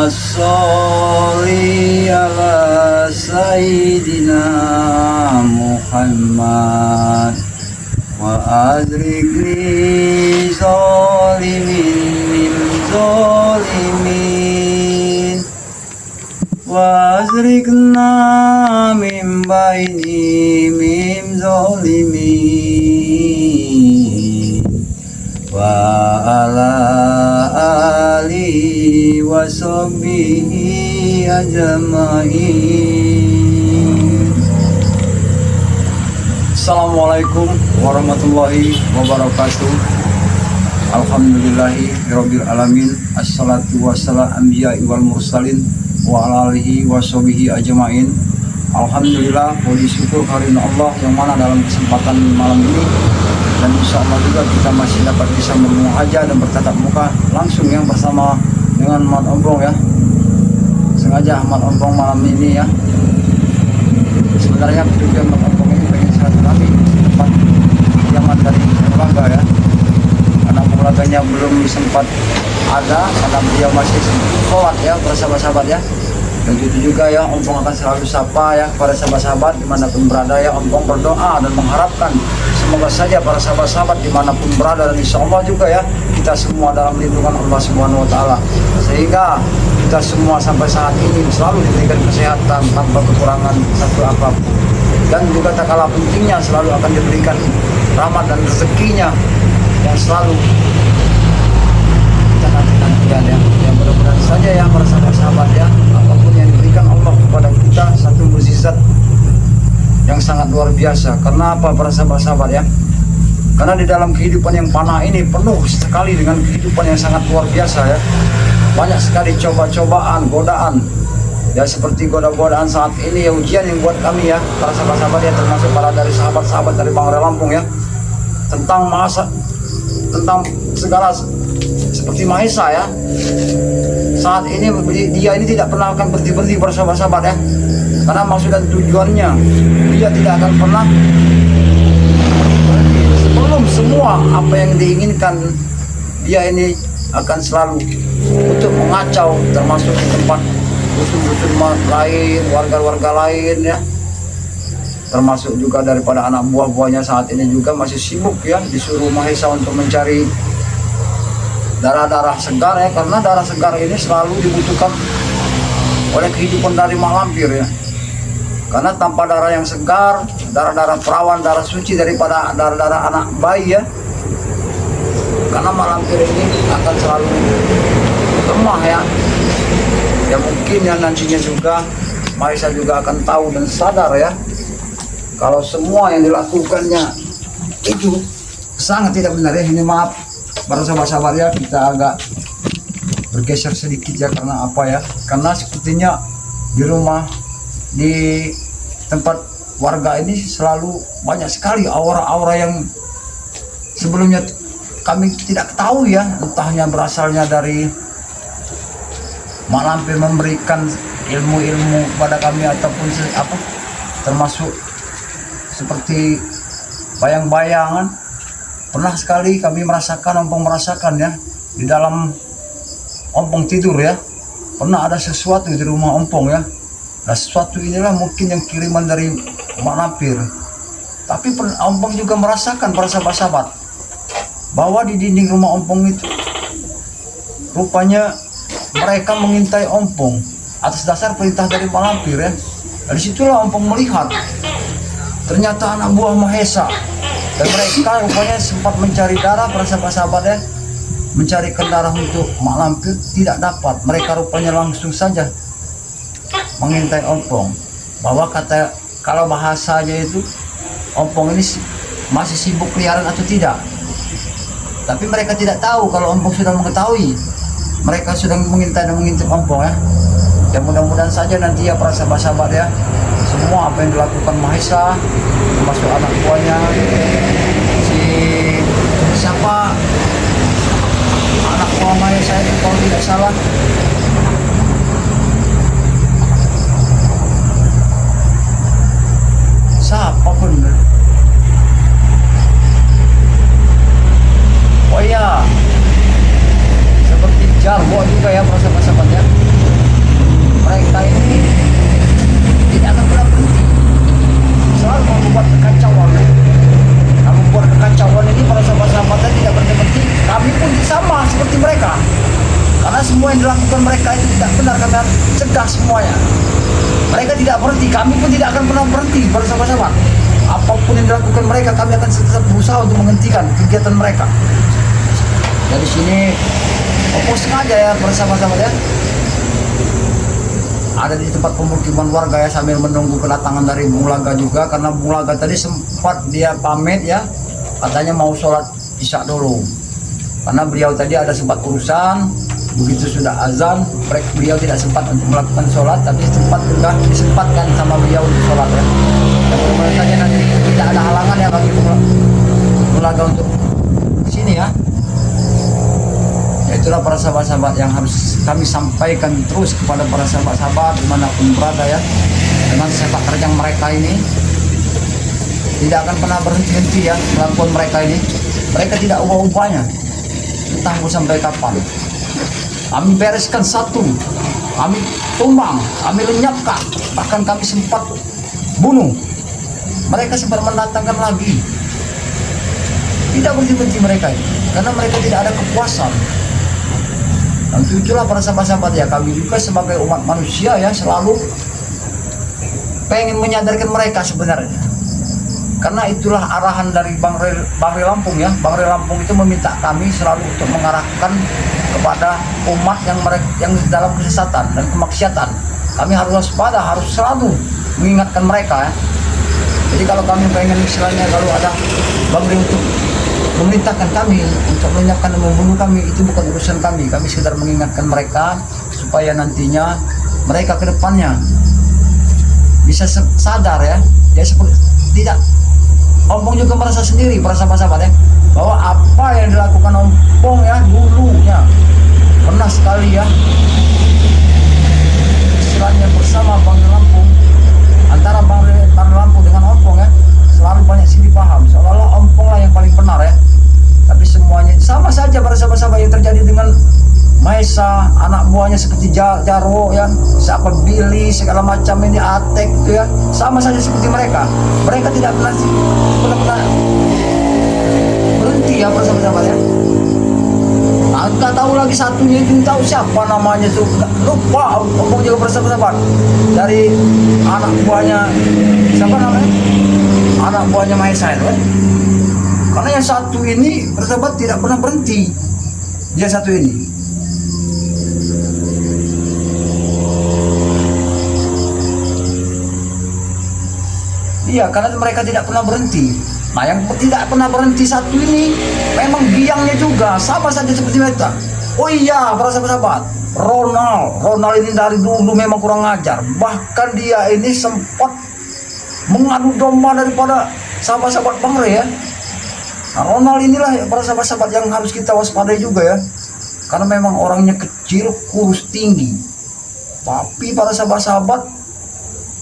sholli ala Sayyidina Muhammad wa azrikni zalimin min zalimin wa azrikna min baini min zalimin wa ala alihi wa sahbihi ajma'in. Assalamualaikum warahmatullahi wabarakatuh. Alhamdulillahi rabbil alamin. Assalatu wassalam anbiya'i wal mursalin wa ala alihi wa sahbihi ajma'in. Alhamdulillah, puji syukur karena Allah yang mana dalam kesempatan malam ini dan insya Allah juga kita masih dapat bisa bermuhajah dan bertatap muka langsung yang bersama dengan Mat Ombong ya. Sengaja Mat Ombong malam ini ya. Sebenarnya tujuan Mat Ombong ini pengen silaturahmi tempat kediaman dari keluarga ya. Karena keluarganya belum sempat ada karena dia masih sholat ya bersahabat-sahabat ya. Dan itu juga ya, Ompong akan selalu sapa ya para sahabat-sahabat dimanapun berada ya. Ompong berdoa dan mengharapkan semoga saja para sahabat-sahabat dimanapun berada dan insya Allah juga ya kita semua dalam lindungan Allah Subhanahu Wa Taala, sehingga kita semua sampai saat ini selalu diberikan kesehatan tanpa kekurangan satu apapun, dan juga tak kalah pentingnya selalu akan diberikan rahmat dan rezekinya yang selalu kita nantikan ya. Yang mudah-mudahan saja ya para sahabat-sahabat ya, apapun yang diberikan Allah kepada kita satu mukjizat yang sangat luar biasa. Karena apa para sahabat-sahabat ya? Karena di dalam kehidupan yang panah ini penuh sekali dengan kehidupan yang sangat luar biasa ya. Banyak sekali coba-cobaan, godaan ya, seperti godaan saat ini ya, ujian yang buat kami ya para sahabat-sahabat ya, termasuk para dari sahabat-sahabat dari Bangre Lampung ya, tentang segala seperti Mahesa ya. Saat ini dia ini tidak pernah akan berhenti para sahabat-sahabat ya, karena maksud dan tujuannya dia tidak akan pernah berhenti. Sebelum semua apa yang diinginkan, dia ini akan selalu untuk mengacau, termasuk di tempat dusun-dusun lain, warga-warga lain ya, termasuk juga daripada anak buah-buahnya saat ini juga masih sibuk ya, disuruh Mahesa untuk mencari darah-darah segar ya, karena darah segar ini selalu dibutuhkan oleh kehidupan dari mak lampir ya. Karena tanpa darah yang segar, darah-darah perawan, darah suci daripada darah-darah anak bayi ya, karena mak lampir ini akan selalu lemah ya. Ya mungkin yang nantinya juga Mahesa juga akan tahu dan sadar ya, kalau semua yang dilakukannya itu sangat tidak benar ya. Ini maaf para sahabat-sahabat ya, kita agak bergeser sedikit ya. Karena apa ya? Karena sepertinya di rumah, di tempat warga ini selalu banyak sekali aura-aura yang sebelumnya kami tidak tahu ya, entahnya berasalnya dari mak lampir memberikan ilmu-ilmu pada kami ataupun apa, termasuk seperti bayang-bayangan. Pernah sekali kami merasakan, Ompong merasakan ya, di dalam Ompong tidur ya, pernah ada sesuatu di rumah Ompong ya. Nah sesuatu inilah mungkin yang kiriman dari mak lampir. Tapi Ompong juga merasakan para sahabat-sahabat bahwa di dinding rumah Ompong itu rupanya mereka mengintai Ompong atas dasar perintah dari mak lampir ya. Nah, disitulah Ompong melihat ternyata anak buah Mahesa, dan mereka rupanya sempat mencari darah para sahabat-sahabat ya, mencarikan darah untuk mak lampir tidak dapat. Mereka rupanya langsung saja mengintai Ompong, bahwa kata kalau bahasanya itu Ompong ini masih sibuk keliaran atau tidak. Tapi mereka tidak tahu kalau Ompong sudah mengetahui. Mereka sudah mengintai dan mengintip Ompong ya. Dan mudah-mudahan saja nanti ya para sahabat-sahabat ya, semua apa yang dilakukan Mahesa, termasuk anak buahnya siapa anak buah Mahesa itu kalau tidak salah siapa bener. Oh iya, seperti Jarwo juga ya para sahabat-sahabat ya. mereka ini tidak akan pernah berhenti, selalu membuat kekacauan. Nah, membuat kekacauan ini para sahabat-sahabatnya tidak berhenti. Kami pun sama seperti mereka, karena semua yang dilakukan mereka itu tidak benar. Kami harus cegah semuanya. Mereka tidak berhenti, kami pun tidak akan pernah berhenti para sahabat-sahabat. Apapun yang dilakukan mereka, kami akan tetap berusaha untuk menghentikan kegiatan mereka. Dari sini Opung sengaja ya para sahabat-sahabat ya, ada di tempat pemukiman warga ya, sambil menunggu kedatangan dari Bung Laga juga, karena Bung Laga tadi sempat dia pamit ya, katanya mau sholat isya dulu, karena beliau tadi ada sempat urusan. Begitu sudah azan, beliau tidak sempat untuk melakukan sholat, tapi sempat juga disempatkan sama beliau untuk sholat ya. Dan mudah-mudahan saja nanti tidak ada halangan ya bagi Bung Laga untuk sini ya. Itulah para sahabat-sahabat yang harus kami sampaikan terus kepada para sahabat-sahabat dimanapun berada ya, dengan sepak terjang mereka ini tidak akan pernah berhenti-henti ya melakukan mereka ini. Mereka tidak ubah-ubahnya, entah mau sampai kapan. Kami bereskan satu, kami tumbang, kami lenyapkan, bahkan kami sempat bunuh. Mereka sempat mendatangkan lagi. Tidak berhenti-henti mereka ini, karena mereka tidak ada kepuasan. Dan itulah para sahabat-sahabat ya, kami juga sebagai umat manusia ya selalu pengen menyadarkan mereka sebenarnya. Karena itulah arahan dari Bang Rey Lampung ya. Bang Rey Lampung itu meminta kami selalu untuk mengarahkan kepada umat yang dalam kesesatan dan kemaksiatan. Kami harus waspada, harus selalu mengingatkan mereka ya. Jadi kalau kami pengen istilahnya, kalau ada Bang Rey untuk memerintahkan kami untuk melenyapkan dan membunuh kami, itu bukan urusan kami. Kami sekedar mengingatkan mereka supaya nantinya mereka ke depannya bisa sadar ya. Dia seperti tidak, Ompong juga merasa sendiri para sahabat-sahabat ya, bahwa apa yang dilakukan Ompong ya dulunya pernah sekali ya istilahnya bersama Bang Rey Lampung, antara Bang Rey Lampung dengan Ompong ya, selalu banyak sih dipaham seolah-olah Ompong lah yang paling benar ya. Tapi semuanya sama saja para sahabat-sahabat yang terjadi dengan Maesa, anak buahnya seperti Jarwo ya, siapa Billy, segala macam ini, Atek itu ya, sama saja seperti mereka. Mereka tidak pernah berhenti ya para sahabat-sahabat ya. Nah, nggak tahu lagi satunya itu, tahu siapa namanya tuh, lupa Ompong juga para sahabat-sahabat. Dari anak buahnya siapa namanya? Anak buahnya Maesa itu kan. Karena yang satu ini bersahabat tidak pernah berhenti. Dia satu ini. Iya, karena mereka tidak pernah berhenti. Nah, yang tidak pernah berhenti satu ini memang biangnya juga sama saja seperti mereka. Oh iya, para sahabat-sahabat, Ronald ini dari dulu memang kurang ajar. Bahkan dia ini sempat mengadu domba daripada sahabat-sahabat Bang Rey ya. Nah, Ronald inilah ya, para sahabat-sahabat yang harus kita waspadai juga ya. Karena memang orangnya kecil, kurus, tinggi. Tapi para sahabat-sahabat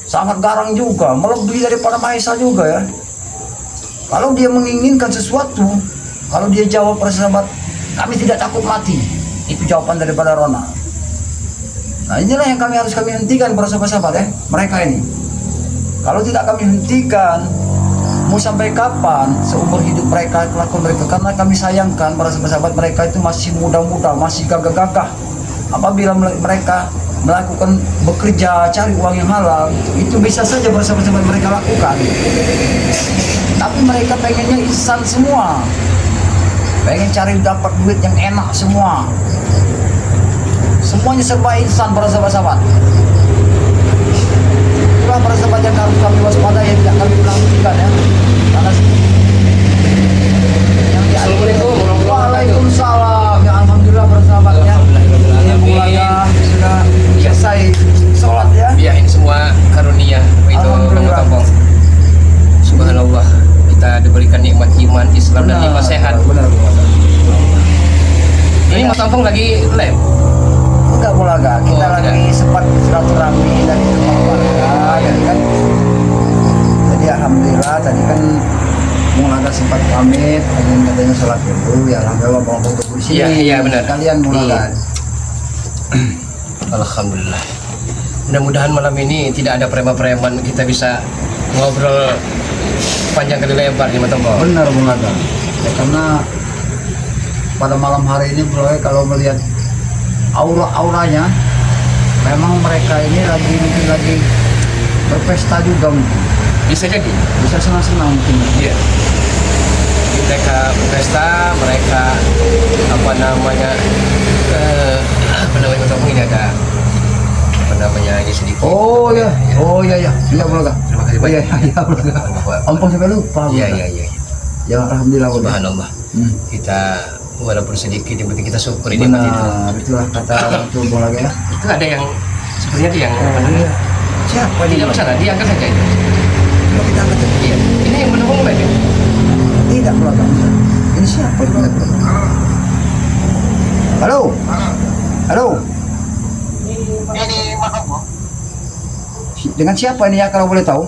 sangat garang juga, melebihi daripada Maesa juga ya. Kalau dia menginginkan sesuatu, kalau dia jawab para sahabat, kami tidak takut mati. Itu jawaban daripada Ronald. Nah, inilah yang kami hentikan para sahabat-sahabat ya, mereka ini. Kalau tidak kami hentikan, mau sampai kapan seumur hidup mereka, kelakuan mereka, karena kami sayangkan para sahabat-sahabat mereka itu masih muda-muda, masih gagah-gagah. Apabila mereka melakukan bekerja cari uang yang halal, itu bisa saja para sahabat-sahabat mereka lakukan. Tapi mereka pengennya instan semua, pengen cari dapat duit yang enak semua, semuanya serba instan para sahabat-sahabat. Itulah para sahabat yang harus kami waspadai, yang tidak kami pelantikan ya. Karena yang Assalamualaikum. Waalaikumsalam. Ya alhamdulillah para sahabat ya. Sudah selesai sholat ya. Ya, ini semua karunia itu Bang. Subhanallah, kita diberikan nikmat iman, Islam dan nikmat sehat. Benar. Ini Mas Ompong lagi live? Enggak mau laga, kita lagi sempat silaturahmi dari rumah warga, jadi kan. Jadi alhamdulillah tadi kan mau laga sempat pamit, katanya sholat dulu ya, alhamdulillah Bang Ompong tunggu sini. Iya benar. Kalian mau laga. Alhamdulillah. Mudah-mudahan malam ini tidak ada preman-preman, kita bisa ngobrol panjang kali lebar nih Matongko. Benar Bung Aga. Ya, karena pada malam hari ini bro, kalau melihat auranya, memang mereka ini mungkin lagi berpesta juga mungkin. Bisa jadi. Bisa senang-senang mungkin. Iya. Mereka berpesta, mereka apa namanya Matongko, ini ada apa namanya ini sedikit. Oh ya, oh iya iya, iya Bung Aga. Terima kasih banyak. Iya Bung Aga. Ampun sampai lupa. Bung Iya Aga. iya iya. Ya alhamdulillah Bung Aga. Subhanallah. Kita walaupun sedikit yang penting kita syukur ini Benar, itu. itulah kata itu Bung Aga ya. Itu ada yang sepertinya dia yang Iya. Siapa tidak dia? masalah, diangkat saja itu. Coba kita angkat. Iya. Ini yang menunggu baik. Tidak Bung Aga. Ini siapa Bung Aga? Halo. Halo. Ini Matongko. Dengan siapa ini ya kalau boleh tahu?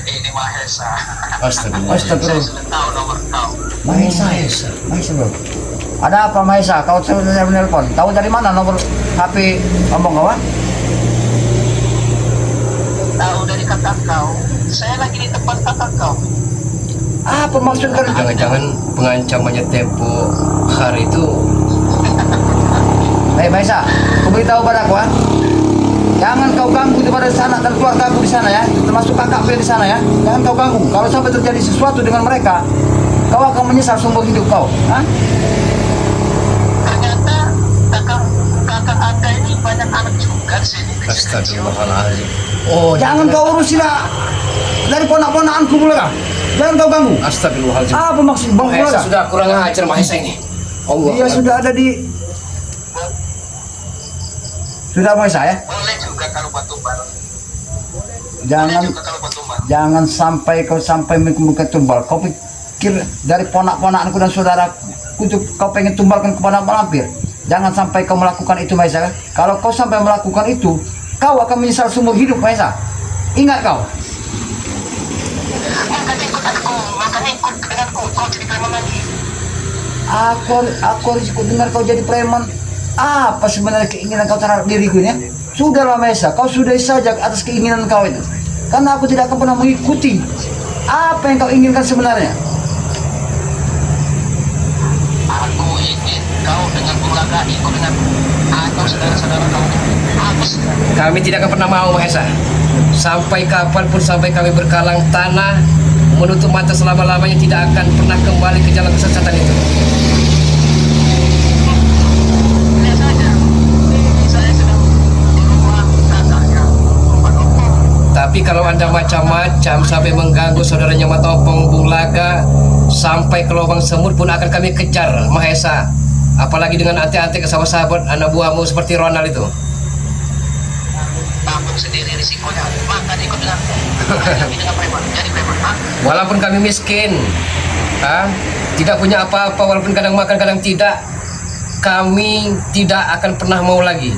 Ini Mahesa. Astagfirullah. Astagfirullah. Sudah tahu nomor kau. Mahesa. Mahesa. Mahesa bro. Ada apa Mahesa? Kau sudah menelpon. Tahu dari mana nomor HP ngomong kawan? Tahu dari kakak kau. Saya lagi di tempat kakak kau. Apa maksud kalian? Jangan-jangan pengancamannya Tempo hari itu. Mahesa, kau beritahu padaku ha? Jangan kau ganggu daripada sana dan keluarga aku di sana ya, termasuk kakakku yang di sana ya. Jangan kau ganggu. Kalau sampai terjadi sesuatu dengan mereka, kau akan menyesal seumur hidup kau. Ha? Ternyata kakak Anda ini banyak anak juga di sini. Astagfirullahaladzim. Oh, Jangan kau urusin lah dari ponak-ponakanku mulai kah? Jangan kau ganggu. Astagfirullahaladzim. Apa maksud Bang Mahesa Mulai? sudah kurang ajar Mahesa ini. Allah. Dia sudah ada di Mahesa ya. Boleh juga kalau batu bara. Jangan Boleh juga kalau batu bara. jangan sampai kau sampai membuka tumbal. Kau pikir dari ponak-ponakanku dan saudaraku untuk kau pengen tumbalkan kepada malampir. Jangan sampai kau melakukan itu Mahesa. Kalau kau sampai melakukan itu, kau akan menyesal seumur hidup Mahesa. Ingat kau. Makanya ikut aku. Makanya ikut denganku. Kau jadi preman lagi. Aku harus ikut dengar kau jadi preman. Apa sebenarnya keinginan kau terhadap diriku ini? Ya? Sudahlah Mahesa, kau sudah saja atas keinginan kau itu. Karena aku tidak akan pernah mengikuti apa yang kau inginkan sebenarnya. Aku ingin kau dengan Bulaga ikut dengan atau saudara-saudara kau. Aku segera. Kami tidak akan pernah mau Mahesa. Sampai kapanpun, sampai kami berkalang tanah, menutup mata selama-lamanya, tidak akan pernah kembali ke jalan kesesatan itu. Lihat saja. Saya sedang di rumah kakaknya. Matongko. Tapi kalau Anda macam-macam sampai mengganggu saudaranya Matompong, Bung Laga, sampai ke lubang semut pun akan kami kejar Mahesa. Apalagi dengan antek-antek ke sahabat-sahabat anak buahmu seperti Ronald itu. Tanggung sendiri risikonya. Maka ikut denganku. Kami dengan preman. Jadi preman. Ha? Walaupun kami miskin, tidak punya apa-apa, walaupun kadang makan kadang tidak, kami tidak akan pernah mau lagi.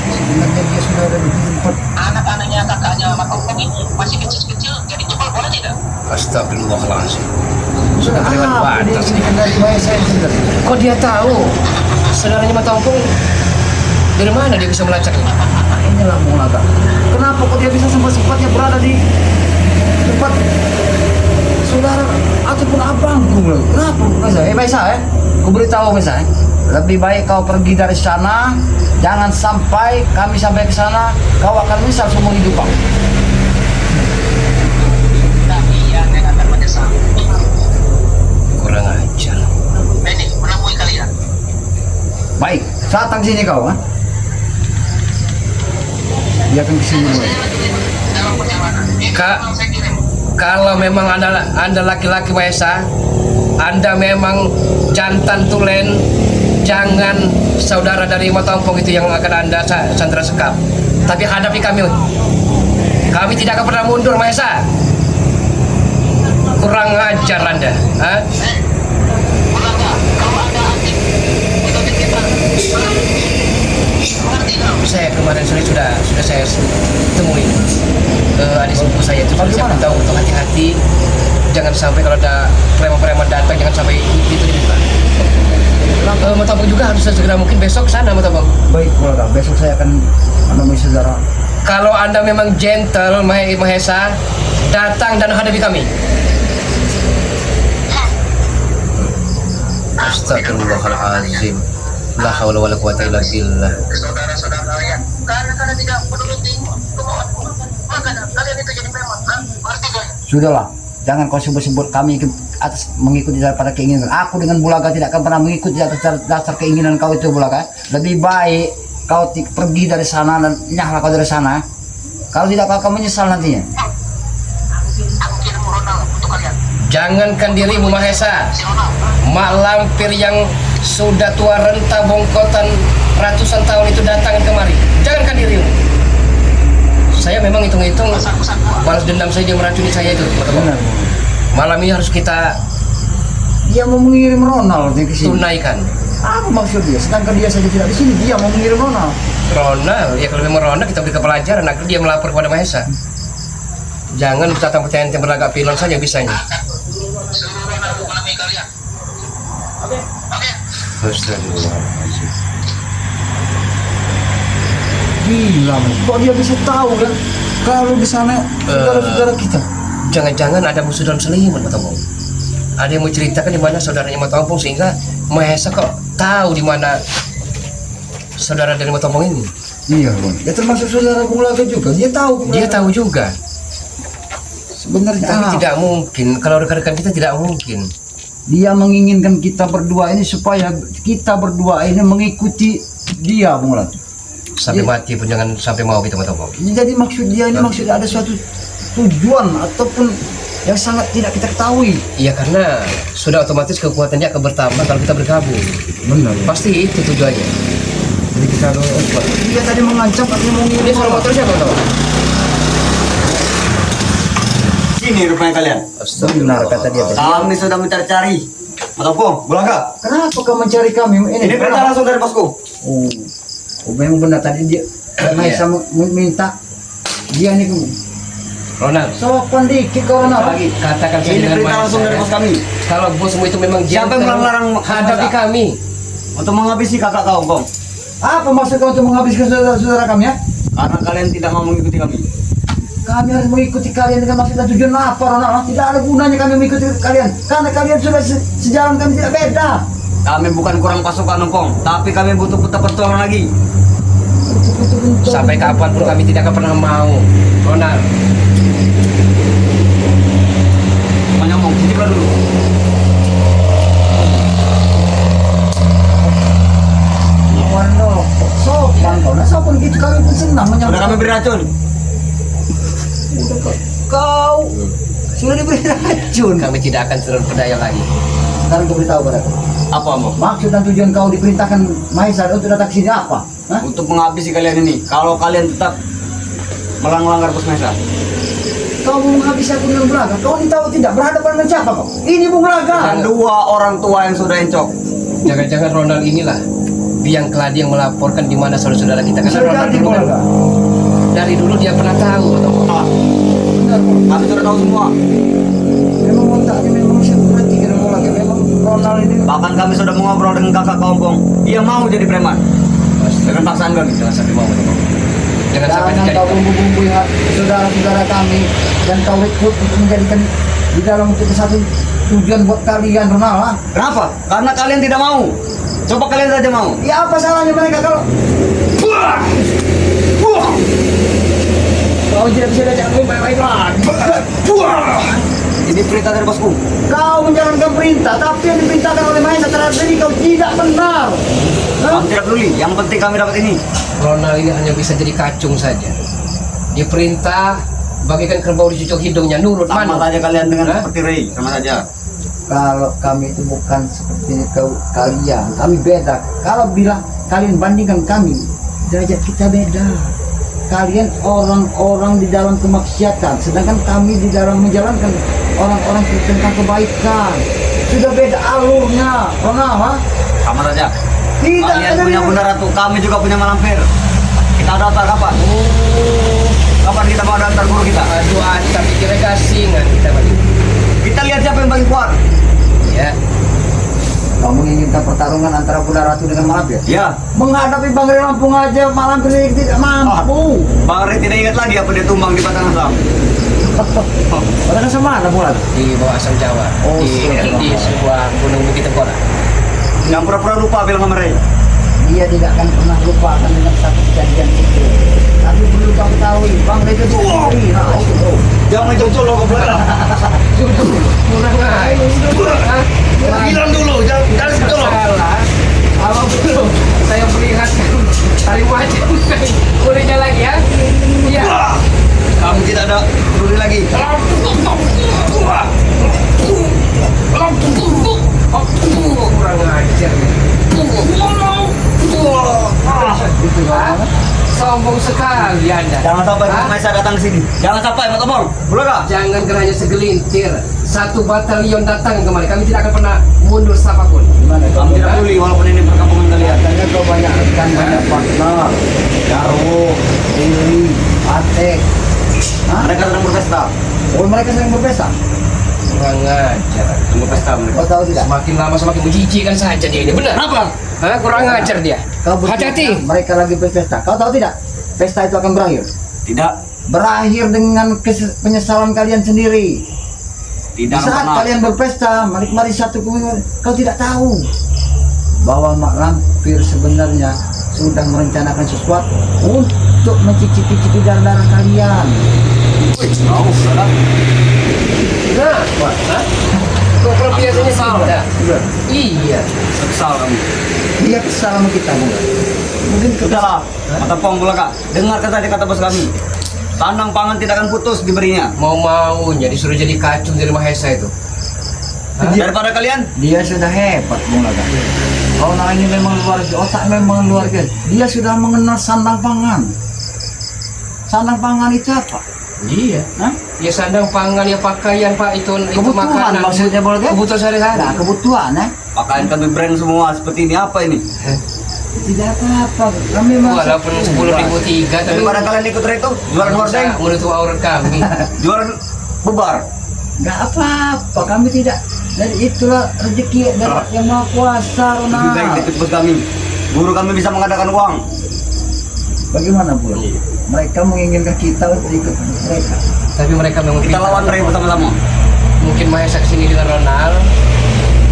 Sebenarnya dia sudah ada di tempat. Anak-anaknya kakaknya Matongko ini masih kecil-kecil. Jadi jual boleh tidak? Astagfirullahaladzim. Sudah kelewat batas nih. Dari Mahesa itu sudah. Kok dia tahu saudaranya Matompong? Dari mana dia bisa melacaknya? Inilah Bung Laga. Kenapa kok dia bisa sempat-sempatnya berada di tempat saudara ataupun abangku? Kenapa Mahesa? Mahesa ya. Aku beritahu Mahesa ya. Lebih baik kau pergi dari sana. Jangan sampai kami sampai ke sana, kau akan menyesal seumur hidup kau. Tapi yang akan menyesal. Kurang ajar. Ini menemui kalian. Baik, datang sini kau. Ha? Dia akan kesini mulai. Dalam perjalanan. Ini Kak. memang saya kirim. Kalau memang anda laki-laki Mahesa, Anda memang jantan tulen, jangan saudara dari Matompong itu yang akan Anda sandera sekap. Tapi hadapi kami. Kami tidak akan pernah mundur Mahesa. Kurang ajar Anda. Ha? Bulaga, kau ada anjing. Ikutin kita. Mengerti kau? Saya kemarin sore sudah saya temui adik sepupu saya itu. Saya Bagaimana? beritahu untuk hati-hati, jangan sampai kalau ada preman-preman datang jangan sampai itu di depan. Matapang juga harus segera mungkin besok ke sana Matapang. Baik Bulaga, besok saya akan menemui saudara. Kalau Anda memang gentle Mahesa, datang dan hadapi kami. Astagfirullahaladzim. La haula wala quwata illa billah. Saudara-saudara kalian, karena tidak menuruti kemauanku, maka kalian itu jadi preman. Ngerti gak? Sudahlah, jangan kau sebut-sebut kami atas mengikuti daripada keinginan. Aku dengan Bulaga tidak akan pernah mengikuti atas dasar keinginan kau itu Bulaga. Lebih baik kau pergi dari sana dan nyahlah kau dari sana. Kalau tidak kau akan menyesal nantinya. Aku kirim Ronald untuk kalian. Jangankan dirimu Mahesa, Si Ronald. mak lampir yang sudah tua renta bongkotan ratusan tahun itu datang kemari. Jangankan dirimu. Saya memang hitung-hitung Pesan-pesan gua. balas dendam saja meracuni saya itu. Benar. Malam ini harus kita Dia mau mengirim Ronald ke sini. tunaikan. Apa maksud dia? Sedangkan dia saja tidak di sini, dia mau mengirim Ronald. Ronald, ya kalau memang Ronald kita beri pelajaran agar dia melapor kepada Mahesa. Jangan bertatang pertanyaan yang berlagak pilon saja bisanya. Suruh Ronald menemui kalian. Oke. Astagfirullahaladzim. Gila, Mas. Kok dia bisa tahu kan? Kalau di sana saudara-saudara kita. Jangan-jangan ada musuh dalam selimut Matapang. Ada yang mau ceritakan di mana saudaranya Matapang sehingga Mahesa kok tahu di mana saudara dari Matapang ini. Iya, Bang. Ya termasuk saudara Bulaga juga. Dia tahu. Dia tahu juga. Sebenarnya Tapi tidak mungkin kalau rekan-rekan kita tidak mungkin. dia menginginkan kita berdua ini supaya kita berdua ini mengikuti dia, Bung Lat. Sampai Iya. mati pun jangan sampai mau kita Matapang. Jadi maksud dia ini maksudnya ada suatu tujuan ataupun yang sangat tidak kita ketahui. Iya karena sudah otomatis kekuatannya akan bertambah kalau kita bergabung. Benar. Pasti itu tujuannya. Jadi kita harus dia tadi mengancam katanya mau Ini ngirim suara motor siapa Matapang? Sini rupanya kalian. Benar kata dia. Kami sudah mencari-cari. Matapang, Bulaga. Kenapa kau mencari kami? Ini perintah langsung dari bosku. Oh, memang benar tadi dia Mahesa minta dia nih Ronald. sopan dikit kau Ronald. Lagi katakan saja Ini dengan perintah langsung dari bos kami. Kalau bosmu itu memang Siapa yang gentle, melarang hadapi Mahesa? kami. Untuk menghabisi kakak kau, Bang. Apa maksud kau untuk menghabiskan saudara-saudara kami ya? Karena kalian tidak mau mengikuti kami. Kami harus mengikuti kalian dengan maksud dan tujuan apa Ronald? Tidak ada gunanya kami mengikuti kalian karena kalian sudah sejalan kami tidak beda. Kami bukan kurang pasukan, Bang. Tapi kami butuh pertolongan lagi. Sampai kapanpun kami tidak akan pernah mau. Ronald, Mau nyomong, sini dulu. Lawan lo, sopan kau, nah sopan gitu kami pun senang Sudah menyambut. kami beri racun. Kau sudah diberi racun. kami tidak akan terpedaya lagi. Sekarang kau beritahu padaku. Apa, Bang? Maksud dan tujuan kau diperintahkan Mahesa untuk datang ke sini apa? Hah? Untuk menghabisi kalian ini. Kalau kalian tetap melanggar bos Mahesa. Kau mau menghabisi aku dengan Bulaga? Kau ini tahu tidak berhadapan dengan siapa kau? Ini Bung Bulaga. Dan dua orang tua yang sudah encok. Jangan-jangan Ronald inilah biang keladi yang melaporkan di mana saudara-saudara kita. Karena Bisa Ronald jadi dulu kan, Bulaga. dari dulu dia pernah tahu. Ah, Benar, Bung. kami sudah tahu semua. Memang otaknya memang seperti kira Bulaga. Memang Ronald ini. Bahkan kami sudah mengobrol dengan kakak kau, Bang. Dia mau jadi preman. Dengan paksaan kami. Jangan sampai mau. Jangan sampai Jangan terjadi. kau bumbu-bumbu saudara-saudara kami dan kau rekrut untuk menjadikan di dalam untuk satu tujuan buat kalian Ronald. Ah. Kenapa? Karena kalian tidak mau. Coba kalian saja mau. Ya apa salahnya mereka kalau Kau tidak bisa diajak kami baik-baik lagi. Ini perintah dari bosku. kau menjalankan perintah, tapi yang diperintahkan oleh Mahesa terhadap diri kau tidak benar. Hah? Kami tidak peduli. Yang penting kami dapat ini. Ronald ini hanya bisa jadi kacung saja. Dia perintah bagaikan kerbau dicucuk hidungnya, nurut Sama mana? saja kalian dengan Hah? seperti Ray. Sama saja. Kalau kami itu bukan seperti kalian, kami beda. Kalau bilang kalian bandingkan kami, derajat kita beda. Kalian orang-orang di dalam kemaksiatan, sedangkan kami di dalam menjalankan orang-orang tentang kebaikan. Sudah beda alurnya, Ronald. Ha? Sama saja. Tidak Kalian ada punya beda. Bunda Ratu. Kami juga punya Malampir. Kita daftar kapan? Kapan kita mau daftar guru kita? Aduh, tapi kira gasingan kita balik. Kita lihat siapa yang paling kuat. Ya, Kamu menginginkan pertarungan antara Bunda Ratu dengan Malampir? Ya. Menghadapi Bang Ri Lampung aja Malampir tidak mampu. Bang Ri tidak ingat lagi apa dia tumbang di Batang Asam. Batang Asam mana bulan? Di bawah Asam Jawa. Oh, di sebuah gunung Bukit Tengkorak. Yang pura-pura lupa bilang sama Ray. Dia tidak akan pernah lupa akan dengan satu kejadian itu. Tapi perlu kamu tahu, Bang Ri itu sendiri. Nah, itu. Jangan jauh lo ke belakang. Kurang aja. Bilang dulu, jangan colok. Salah. Kalau belum saya perlihatkan hari wajib kulitnya lagi ya. Iya. Kamu tidak ada peduli lagi. Kurang ajar nih. Itu kan? Sombong sekali Anda. Jangan sampai Hah? Maesa datang ke sini. Jangan sampai, Pak Tomong. Belakang. Jangan hanya segelintir. Satu batalion datang kemari. Kami tidak akan pernah mundur siapapun. Gimana Kamu tidak peduli walaupun ini perkampungan kalian. Katanya kau banyak rekan, banyak partner. Jarwo, Dewi, Atek. Hah? Mereka sedang berpesta. Oh, mereka sering berpesta. Kurang ajar. Sedang berpesta mereka. Kau tahu tidak? Semakin lama semakin menjijikan saja dia ini. Benar. Kenapa? Hah? Kurang ajar dia. Kau berpikir Hati-hati. mereka lagi berpesta. Kau tahu tidak? Pesta itu akan berakhir. Tidak. Berakhir dengan penyesalan kalian sendiri. Di Tidak saat pernah. kalian berpesta, menikmati satu kebun, kau tidak tahu bahwa Mak Lampir sebenarnya sudah merencanakan sesuatu untuk mencicipi darah-darah kalian. Tahu, salah. Kenapa? Hah? Kok kalau biasanya Salah. tidak? Iya. Kesal kamu. Dia kesal sama kita, bukan? Mungkin Sudahlah. Mata pong belakang. Dengarkan tadi kata bos kami. Sandang pangan tidak akan putus diberinya. Mau-maunya disuruh jadi kacung dari Mahesa itu. Hah? Daripada kalian, dia sudah hebat, Bung Laga. Kau nah ini memang luar biasa, otak memang luar biasa. Dia sudah mengenal sandang pangan. Sandang pangan itu apa? Iya. Hah? Ya sandang pangan ya pakaian Pak itu Kebutuhan makanan. maksudnya, Bung Laga? Kebutuhan sehari-hari. Nah, kebutuhan, pakaian kami brand semua seperti ini. Apa ini? Tidak apa-apa. Kami masuk. Walaupun 10.003 tapi Daripada kalian ikut itu, jualan hordeng, menutup aurat kami. jualan bubar. Nggak apa-apa, kami tidak. Dan itulah rezeki dari yang maha kuasa, Lebih baik Ronald. ikut bos kami. Guru kami bisa mengadakan uang. Bagaimana, Bu? Mereka menginginkan kita untuk ikut mereka. Tapi mereka memang Kita pintar. lawan mereka bersama-sama. Mungkin Mahesa kesini dengan Ronald,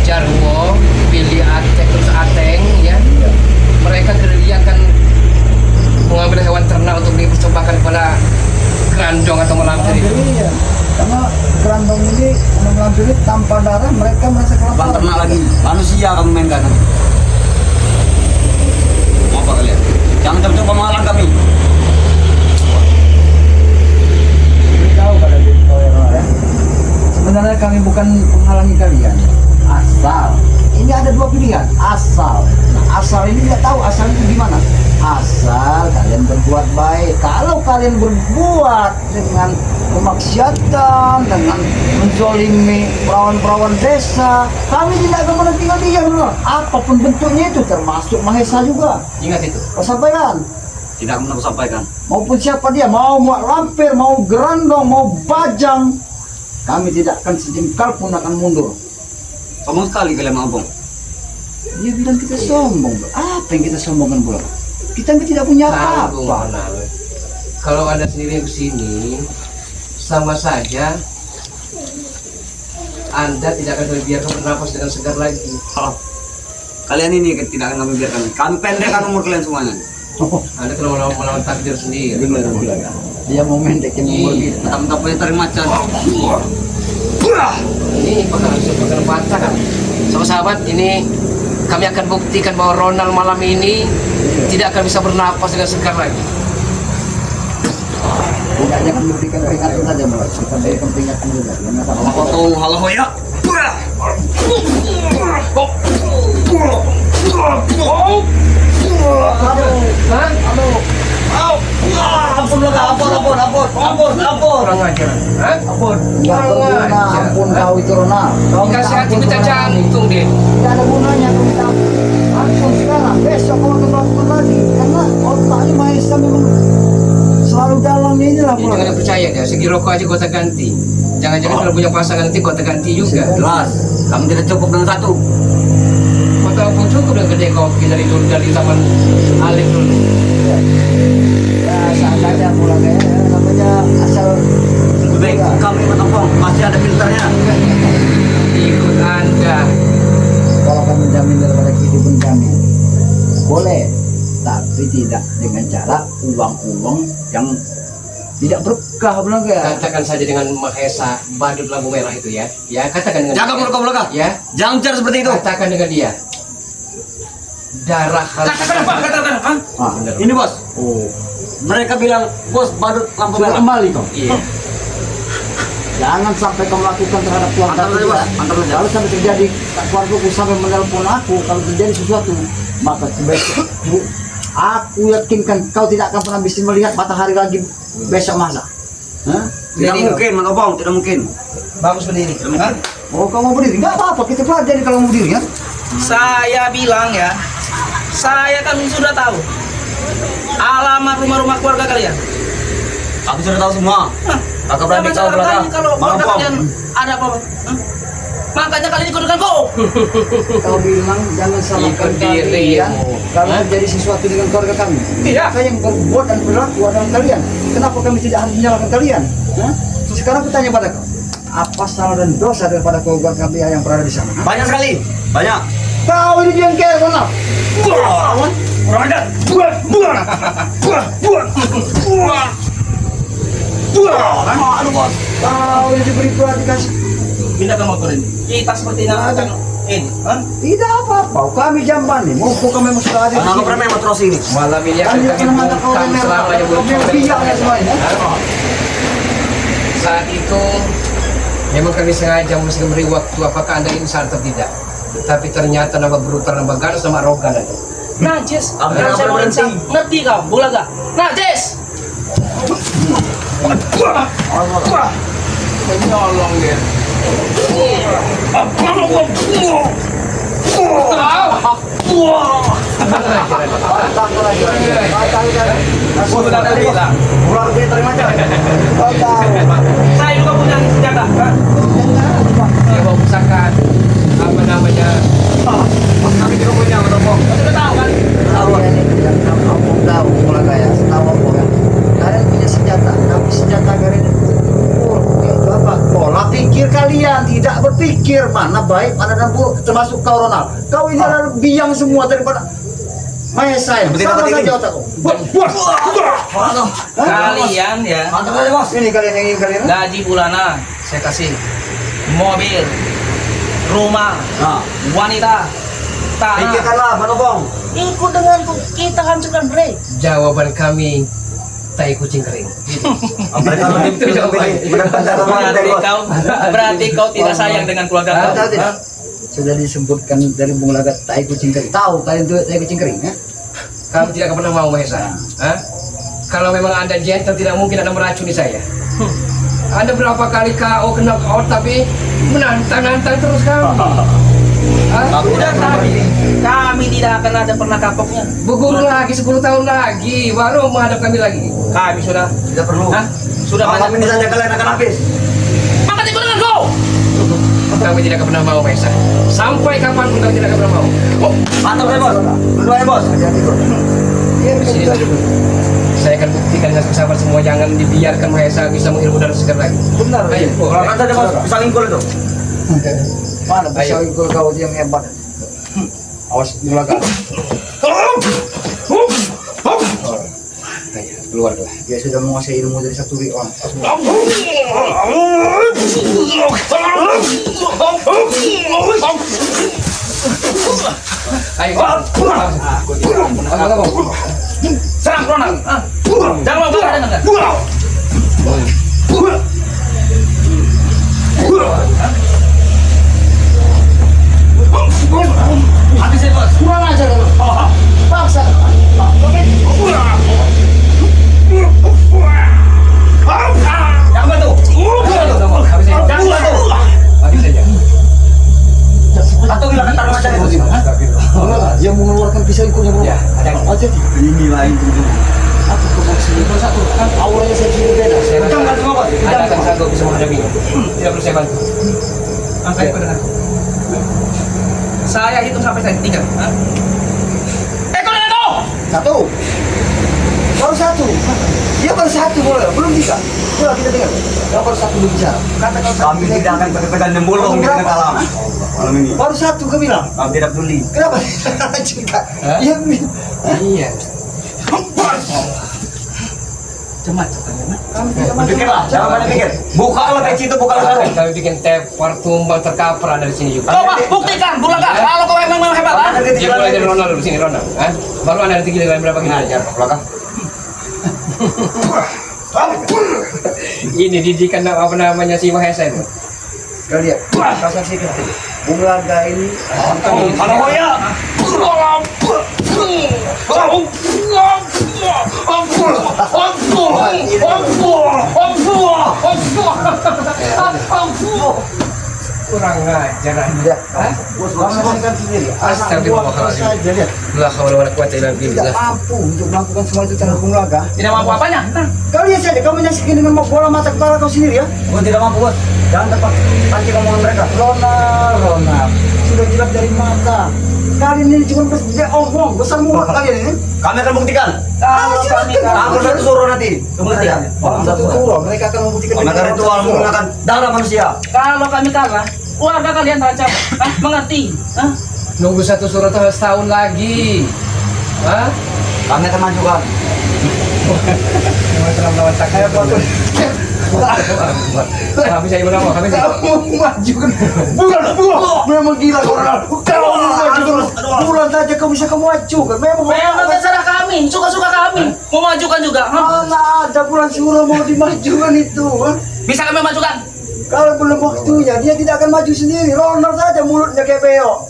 Jarwo, Billy Atek terus Ateng ya. Mereka dia akan mengambil hewan ternak untuk dipercobakan kepada Grandong atau Malampir itu. Iya. Karena kerandong ini, Malampir ini tanpa darah, mereka merasa Bang kelaparan. ternak lagi. Manusia kamu mainkan. Mau apa kalian? Jangan coba-coba mengalah kami. Beritahu pada diri kau ya, Ronald, ya. Sebenarnya kami bukan menghalangi kalian. Asal. Ini ada dua pilihan. Asal. Nah, asal ini tidak tahu asal itu gimana. Asal kalian berbuat baik. Kalau kalian berbuat dengan kemaksiatan, dengan menzolimi perawan-perawan desa, kami tidak akan pernah tinggal diam, Ronald. Apapun bentuknya itu, termasuk Mahesa juga. Ingat itu. Kau sampaikan. Tidak akan aku sampaikan. Maupun siapa dia, mau Mak Lampir, mau Gerandong, mau Bajang, kami tidak akan sejengkal pun akan mundur. Sombong sekali kalian abang. Dia bilang kita sombong, bro. Apa yang kita sombongkan, bro? Kita tidak punya Tanggung, apa-apa. Ronald. Kalau Anda sendiri yang kesini, sama saja Anda tidak akan dibiarkan bernafas dengan segar lagi. Kalian ini tidak akan kami biarkan. Kami pendekkan umur kalian semuanya. Anda telah melawan takdir sendiri. Dia mau mendekin umur Iya. kita. Mentang-mentang punya taring macan. Ini bakal patah kan. Sahabat-sahabat, ini kami akan buktikan bahwa Ronald malam ini tidak akan bisa bernapas dengan segar lagi. Tidak hanya akan memberikan peringatan saja, bro. Kita berikan peringatan juga. Jangan sampai- Potong halah hoya. Hah? Ampun lah, ampun. Kurang ajar. Hah? Ampun. Nggak berguna, ampun kau itu, Ronald. Kau minta Dikasih hati ampun minta kepada kami. jantung dia. Tidak ada gunanya kau minta ampun sekarang. Besok kau akan melakukan lagi. Karena otaknya Mahesa memang selalu dalamnya inilah, Ya, bro. jangan percaya dia. Segi rokok aja gota ganti. Jangan-jangan kalau punya pasangan nanti gota ganti juga. Jelas. Kamu tidak cukup dengan satu. Maka pun cukup udah gede kau dari dulu dari zaman Alif dulu. Ya seadanya pulang ya, namanya asal Lebih baik kami menopang, masih ada filternya. Ikut Anda. kalau kamu menjamin daripada kehidupan kami boleh, tapi tidak dengan cara uang-uang yang tidak berkah bilang ya. Katakan saja dengan Mahesa badut lampu merah itu ya. Ya, katakan dengan Jaga dia. mulut kamu Laka. Ya, Jangan bicara seperti itu. katakan dengan dia. Darah harus. Katakan apa? Katakan. Hah? Ah, Ini bos. oh, Mereka bilang bos badut lampu sudah merah. kembali kau. Iya. Jangan sampai kau melakukan terhadap keluarga Antar saja, kita. Bos. Antar saja. Kalau sampai terjadi keluargaku sampai menelpon aku, kalau terjadi sesuatu, maka besok aku yakinkan kau tidak akan pernah bisa melihat matahari lagi besok masa. Hah? Tidak mungkin menopang, tidak mungkin. Bagus berdiri. Hah? Oh, kau mau berdiri? Enggak apa-apa, kita pelajari kalau mau berdiri ya. Saya bilang ya, saya kan sudah tahu alamat rumah-rumah keluarga kalian. Aku sudah tahu semua. Hah? Kakak berani tahu Masalahnya belakang. kalau keluarga Menopang. kalian ada apa? Hah? Makanya kalian ikut denganku. Kau bilang jangan salahkan Ikut diri. kalian kalau terjadi sesuatu dengan keluarga kami. Iya. Saya yang berbuat dan berlaku adalah kalian. Kenapa kami tidak harus menyalahkan kalian? Hah? Sekarang aku tanya pada kau, apa salah dan dosa daripada keluarga kami yang berada di sana? Hah? Banyak sekali. Banyak. Kau ini jengkel, kau. Orang ada. Aduh bos, kau ini diberi kualifikasi. Pindahkan motor ini. Kita seperti akan ini. Hah? Tidak apa-apa, kami jamban nih. Mau kami masuk aja di Aku sini. pernah main motor ini. Malam ini akan Kami kami akan mata kau bungkam merah. selamanya Kau biar ya semuanya. Saat itu memang kami sengaja memberi waktu apakah Anda insar atau tidak. Tapi ternyata nama brutal, nama ganas, nama arogan ada. Najis. Apa Kalau yang saya mau berhenti? insaf, ngerti kau, bola gak? Najis. Menyolong dia. Sudah ada bilang. Pulang dia terima aja. Kau tahu. Saya juga punya senjata. Hah? Dia bawa pusaka apa namanya? Kami juga punya menopang. Kau sudah tahu kan? Tahu ya nih, yang kamu tahu mulai kayak setahu aku kan. Kalian punya senjata, tapi senjata kalian itu apa? Pola pikir kalian tidak berpikir mana baik, mana dan buruk. Termasuk kau Ronald. Kau ini adalah biang semua daripada Mahesa. Seperti Sama dapat saja ini. otakku. Kalian ya, Mantap saja bos. Ini kalian yang ingin kalian. gaji bulanan saya kasih mobil, rumah, Nah, wanita, tanah. pikirkanlah menopang. Ikut denganku, kita hancurkan mereka. Jawaban kami tai kucing kering. Mereka lebih mendapatkan Berarti kau, berarti kau tidak sayang dengan keluarga kau. Tahu tidak? Sudah disebutkan dari Bung Lagat tai kucing kering. Tahu kalian itu tai kucing kering ya? Kami tidak pernah mau Mahesa. Hah? Kalau memang Anda gentle tidak mungkin Anda meracuni saya. Anda berapa kali KO kena out tapi menantang-nantang terus kamu. Hah? Sudah tadi, kami tidak akan ada pernah kapoknya. Berguru lagi 10 tahun lagi baru menghadap kami lagi. Kami sudah, Tidak perlu. hah? Sudah Malam banyak. ini saja kalian akan habis. Maka ikut denganku. Kami tidak akan pernah mau Mahesa. Sampai kapanpun kami tidak akan pernah mau. Mantap ya bos. Berdua ya bos. Hati-hati bro. Iya, Sini saja dulu. Saya akan buktikan dengan sabar semua, jangan dibiarkan Mahesa bisa menghirup udara segar lagi. benar. Ayo, Kalau saja bos, bisa ngikul itu. Mana bisa Ayo. ikut kau yang hebat. Awas Lagat. Ayo, keluarlah. Dia sudah menguasai ilmu dari satu orang. Ayo. Serang Ronald. Hah? Jangan mau kalah dengan dia. Habis ya bos. Kurang ajar kau. Paksa. Jangan bantu. Habis aja. Jangan bantu. Habis aja. Atau hilangkan taruh aja itu. Dia mengeluarkan pisau ikunya bro. Ya, ada. Hati-hati. Ini lain tuh. Aku ke box ini satu. Auranya saya sini beda. Saya Jangan rasa semua bos. Anda akan sanggup bisa menghadapinya. Tidak perlu saya bantu. Angkat ikut denganku. Saya hitung sampai saya 3. Kalian itu! Satu. Baru satu. Dia baru satu, belum tiga. Coba kita dengar. Yang baru satu berbicara. Katakan Kami tidak akan tekan nyembulong di tengah alam. Malam ini. Baru satu kau bilang. Kami tidak peduli. Kenapa? Cerita. Iya. Iya. Cemat katanya. Kami tidak maju. Pikirlah, jangan banyak pikir. Bukalah peci itu, bukalah sarung. Kami bikin tepar tumbal terkapar dari sini juga. Coba buktikan, Bulaga. Kalau kau memang hebat, ah. Dia mulai dari Ronald dulu sini Ronald. Baru anda nanti giliran berapa gini aja. Belakang. Ini didikan apa namanya si Mahesa itu. Kau lihat. Kau saksikan. Bulaga ini. Kalau Hoya. Kurang ajar anda. Kau saksikan sendiri. Astagfirullahaladzim. Saja lihat. La haula wala quwata illa Tidak billah. mampu untuk melakukan semua itu terhadap Bulaga. Tidak mampu apanya? Nah, Kau lihat saja. Kau menyaksikan dengan bola mata kepala kau sendiri ya. Bos tidak mampu, bos. Jangan tempat panci omongan mereka. Ronald. Sudah jelas dari mata. Kalian ini cuma omong, besar mulut kalian ini. Kami akan buktikan. kalau kami Aku satu suruh nanti. Buktikan. Orang satu turun, mereka akan membuktikan. Karena ritual menggunakan darah manusia. kalau kami kalah, keluarga kalian terancam. Hah? Mengerti? Hah? Nunggu satu surat setahun lagi. Hah? Kami akan majukan. Lawan tak kayak apa? Kami saya menang, kami saya. Kamu majukan. Bukan. Memang gila orang. Kau majukan. Bulan saja kau bisa kamu majukan. Memang terserah kami, suka-suka kami. Mau majukan juga. Hah? Mana ada bulan suruh mau dimajukan itu. Bisa kami majukan? Kalau belum waktunya, dia tidak akan maju sendiri. Ronald saja mulutnya kayak beo.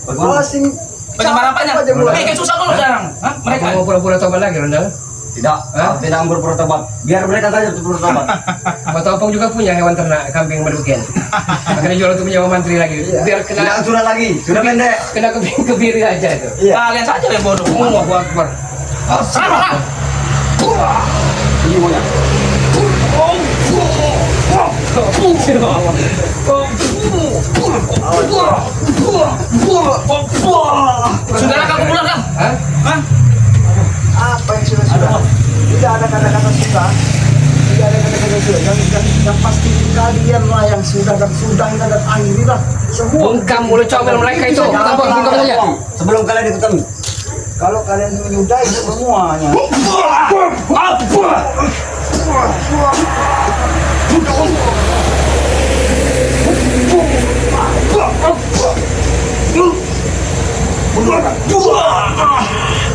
Masing. Bagaimana apanya? Bikin susah dulu sekarang. Hah? Mereka. Mau pura-pura tobat lagi Ronald? Tidak, tidak bertobat. Biar mereka saja bertobat. Batu Opong juga punya hewan ternak kambing berbuken. Makanya jual untuk menjadi menteri lagi. Biar Tidak kena sudah lagi, sudah pendek. kena kebiri aja itu. Iya. Kalian saja yang bodoh. Allahu Akbar. Salah. Ini maunya. Saudara kamu pulang kan? Hah? Hah? Apa yang sudah? Tidak ada kata-kata sudah. Tidak ada kata-kata sudah. Yang pasti kalianlah yang sudah dan sudahilah dan akhirilah semua. Bungkam mulut comel mereka itu. Tampang bungkam saja. Sebelum kalian ikut kami. Kalau kalian menyudahi semuanya,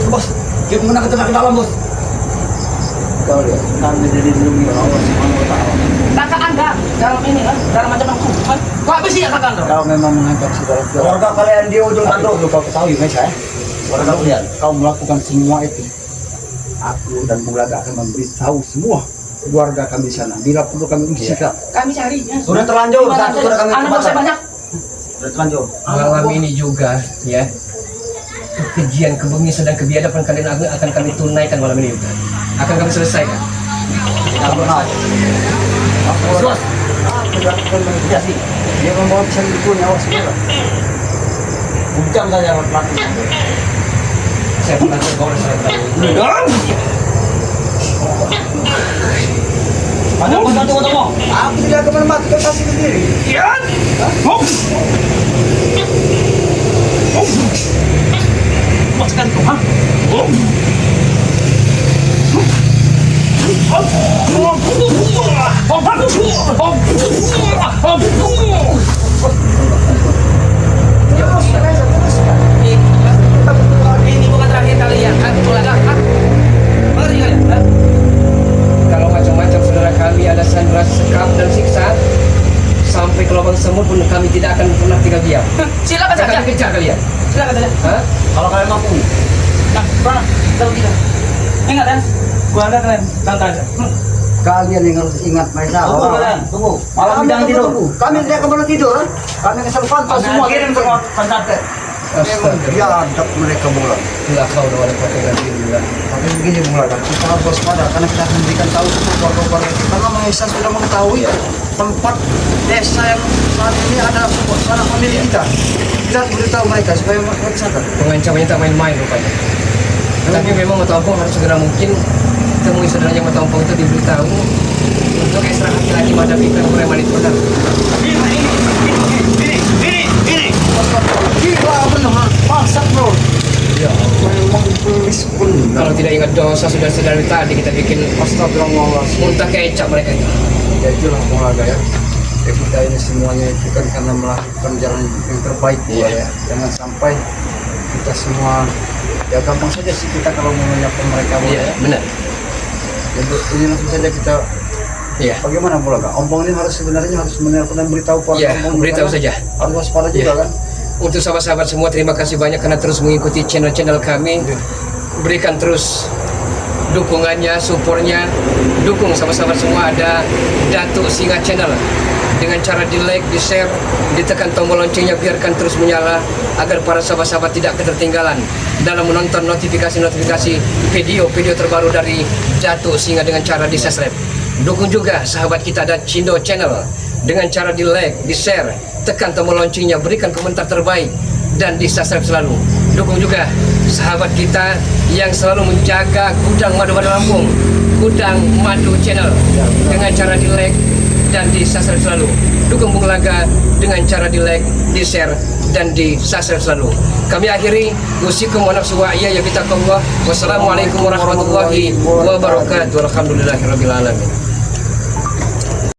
Bos, dia menggunakan tenaga dalam, bos. kau lihat kami dari dulu Allah Subhanahu Wa Taala. Kakak anda dalam ini kan? Dalam macam aku. Kok habis ya kakak anda? Kau memang menganggap saudara-saudara. Keluarga kalian di ujung Tapi tanduk. perlu kau ketahui, Mesa, Keluarga kalian. kau melakukan semua itu. Aku dan Bulaga akan memberitahu semua keluarga kami di sana. Bila perlu kami bersikap. Kami cari. Ya. Sudah terlanjur, satu sudah kami Anda masih tempatkan. banyak. Sudah terlanjur. Malam ini juga ya. Kekejian, kebengisan dan kebiadaban kalian akan kami tunaikan malam ini juga. Akan kami selesaikan. Tidak pernah. Bos, Aku lakukan mediasi. Dia membawa bisa itu nyawa segala. ujang saja laki. Saya pernah tergores saya tahu. Ada bos satu ketemu. Aku tidak akan mati kasih sendiri. Lepaskan kau, hah? Ini bukan terakhir kalian, kan? Bulaga, hah? Mengerti kalian? Hah? Kalau macam-macam saudara kami ada sandera sekap dan siksa sampai ke lubang semut pun kami tidak akan pernah tinggal diam. Silakan Akan saja. kami kejar kalian. Silakan saja. Hah? Kalau kalian mampu. Nah, mana? Tahu tidak? Ingat ya? Keluarga kalian, tantang aja. Kalian yang harus ingat, Mesa. Tunggu kalian, tunggu. Malam Kami jangan akan tidur. menunggu. Kami tidak akan pernah tidur. Kami akan selalu pantau semua. Kirim semua santet. Memang biadab mereka bola. La haula wala quwwata illa billah. Tapi begini mulai kan, kita harus waspada karena kita harus memberikan tahu semua warga-warga kita. Karena Maesa sudah mengetahui tempat desa yang saat ini ada sanak famili kita. Kita harus beritahu mereka supaya mereka sadar. Pengancamannya tak main-main rupanya. Tapi memang Mataompong harus segera mungkin temui saudaranya Mataompong itu diberitahu untuk ekstra hati-hati menghadapi preman itu. Benar. Ini. Gila benar, bangsat bro. Ya, Memang pelis benar. kalau tidak ingat dosa sudah dari tadi kita bikin Astagfirullahaladzim. muntah kecap mereka itu. Ya itulah olahraga ya. Ya, kita ini semuanya itu kan karena melakukan jalan yang terbaik pula ya. Jangan sampai kita semua ya gampang saja sih kita kalau mau menyiapkan mereka bola Iya, ya. benar. Ini langsung saja kita Iya. bagaimana bola kak? Ompong ini harus sebenarnya harus menelpon dan beritahu keluarga Iya, Ompong beritahu juga, saja. kan? Harus waspada juga Iya. kan. Untuk sahabat-sahabat semua, terima kasih banyak karena terus mengikuti channel-channel kami. Berikan terus dukungannya, supportnya. Dukung sahabat-sahabat semua. Ada Datuk Singa Channel. Dengan cara di like, di share, ditekan tombol loncengnya, biarkan terus menyala agar para sahabat-sahabat tidak ketertinggalan dalam menonton notifikasi-notifikasi video-video terbaru dari Datuk Singa dengan cara di subscribe. Dukung juga sahabat kita ada Cindo Channel dengan cara di like, di share, tekan tombol loncengnya, berikan komentar terbaik dan di subscribe selalu. Dukung juga sahabat kita yang selalu menjaga Gudang Madu Madu Lampung, Gudang Madu Channel dengan cara di like dan di subscribe selalu. Dukung Bung Laga dengan cara di like, di share dan di subscribe selalu. Kami akhiri musikum wa nafsu wa iya ya kita Allah. Wassalamualaikum warahmatullahi wabarakatuh. Alhamdulillahirabbil alamin.